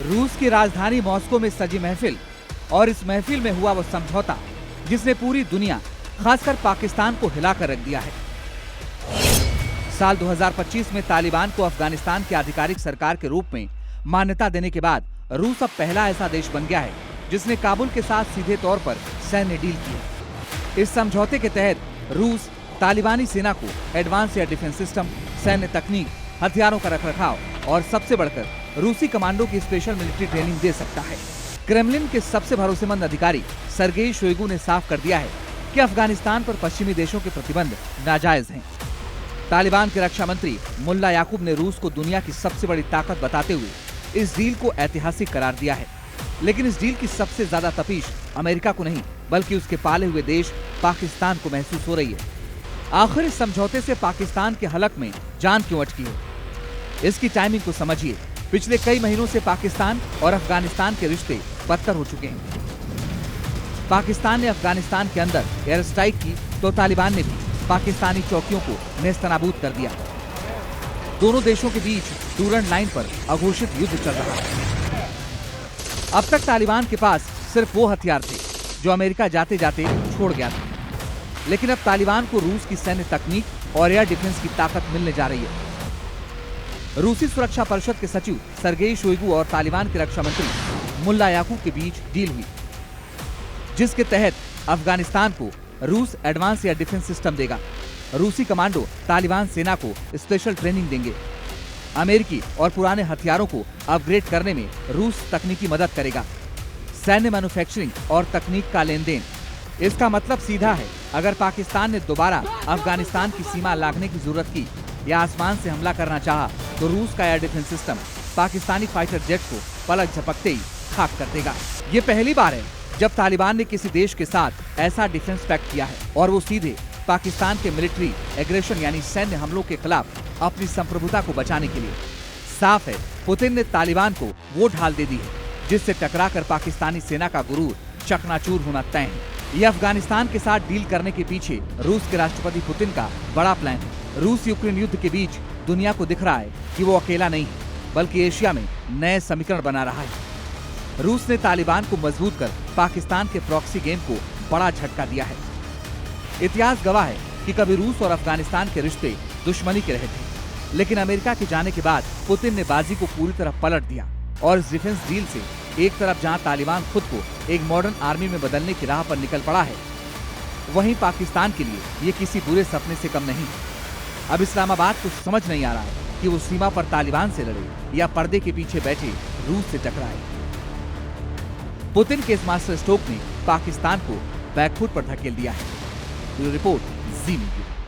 रूस की राजधानी मॉस्को में सजी महफिल और इस महफिल में हुआ वो समझौता जिसने पूरी दुनिया खासकर पाकिस्तान को हिलाकर रख दिया है। साल 2025 में तालिबान को अफगानिस्तान की आधिकारिक सरकार के रूप में मान्यता देने के बाद रूस अब पहला ऐसा देश बन गया है जिसने काबुल के साथ सीधे तौर पर सैन्य डील की है। इस समझौते के तहत रूस तालिबानी सेना को एडवांस एयर डिफेंस सिस्टम, सैन्य तकनीक, हथियारों का रखरखाव और सबसे बढ़कर रूसी कमांडो की स्पेशल मिलिट्री ट्रेनिंग दे सकता है। क्रेमलिन के सबसे भरोसेमंद अधिकारी सर्गेई शोइगु ने साफ कर दिया है कि अफगानिस्तान पर पश्चिमी देशों के प्रतिबंध नाजायज हैं। तालिबान के रक्षा मंत्री मुल्ला याकूब ने रूस को दुनिया की सबसे बड़ी ताकत बताते हुए इस डील को ऐतिहासिक करार दिया है। लेकिन इस डील की सबसे ज्यादा तपीश अमेरिका को नहीं बल्कि उसके पाले हुए देश पाकिस्तान को महसूस हो रही है। आखिर इस समझौते से पाकिस्तान के हलक में जान क्यों अटकी है? इसकी टाइमिंग को समझिए। पिछले कई महीनों से पाकिस्तान और अफगानिस्तान के रिश्ते बदतर हो चुके हैं। पाकिस्तान ने अफगानिस्तान के अंदर एयर स्ट्राइक की तो तालिबान ने भी पाकिस्तानी चौकियों को नेस्तनाबूद कर दिया। दोनों देशों के बीच डूरन लाइन पर अघोषित युद्ध चल रहा है। अब तक तालिबान के पास सिर्फ वो हथियार थे जो अमेरिका जाते जाते छोड़ गया था, लेकिन अब तालिबान को रूस की सैन्य तकनीक और एयर डिफेंस की ताकत मिलने जा रही है। रूसी सुरक्षा परिषद के सचिव सर्गेई शोइगु और तालिबान के रक्षा मंत्री मुल्ला याकूब के बीच डील हुई, जिसके तहत अफगानिस्तान को रूस एडवांस एयर डिफेंस सिस्टम देगा। रूसी कमांडो तालिबान सेना को स्पेशल ट्रेनिंग देंगे। अमेरिकी और पुराने हथियारों को अपग्रेड करने में रूस तकनीकी मदद करेगा। सैन्य मैन्युफैक्चरिंग और तकनीक का लेन देन। इसका मतलब सीधा है, अगर पाकिस्तान ने दोबारा अफगानिस्तान की सीमा लागने की जरूरत की या आसमान से हमला करना चाहा, तो रूस का air defence system Pakistani fighter jet को पलक झपकते ही खाक कर देगा। ये पहली बार है जब तालिबान ने किसी देश के साथ ऐसा डिफेंस पैक्ट किया है और वो सीधे पाकिस्तान के मिलिट्री एग्रेशन यानी सैन्य हमलों के खिलाफ अपनी संप्रभुता को बचाने के लिए। साफ है, पुतिन ने तालिबान को वो ढाल दे दी है जिससे टकराकर पाकिस्तानी सेना का गुरूर चकनाचूर होना तय है। ये अफगानिस्तान के साथ डील करने के पीछे रूस के राष्ट्रपति पुतिन का बड़ा प्लान है। रूस यूक्रेन युद्ध के बीच दुनिया को दिख रहा है कि वो अकेला नहीं है बल्कि एशिया में नए समीकरण बना रहा है। रूस ने तालिबान को मजबूत कर पाकिस्तान के प्रॉक्सी गेम को बड़ा झटका दिया है। इतिहास गवाह है कि कभी रूस और अफगानिस्तान के रिश्ते दुश्मनी के रहे थे, लेकिन अमेरिका के जाने के बाद पुतिन ने बाजी को पूरी तरह पलट दिया और इस डिफेंस डील से एक तरफ जहां तालिबान खुद को एक मॉडर्न आर्मी में बदलने की राह पर निकल पड़ा है, वहीं पाकिस्तान के लिए ये किसी बुरे सपने से कम नहीं है। अब इस्लामाबाद को समझ नहीं आ रहा है कि वो सीमा पर तालिबान से लड़े या पर्दे के पीछे बैठे रूस से टकराए। पुतिन के इस मास्टर स्ट्रोक ने पाकिस्तान को बैकफुट पर धकेल दिया है। रिपोर्ट जी मीडिया।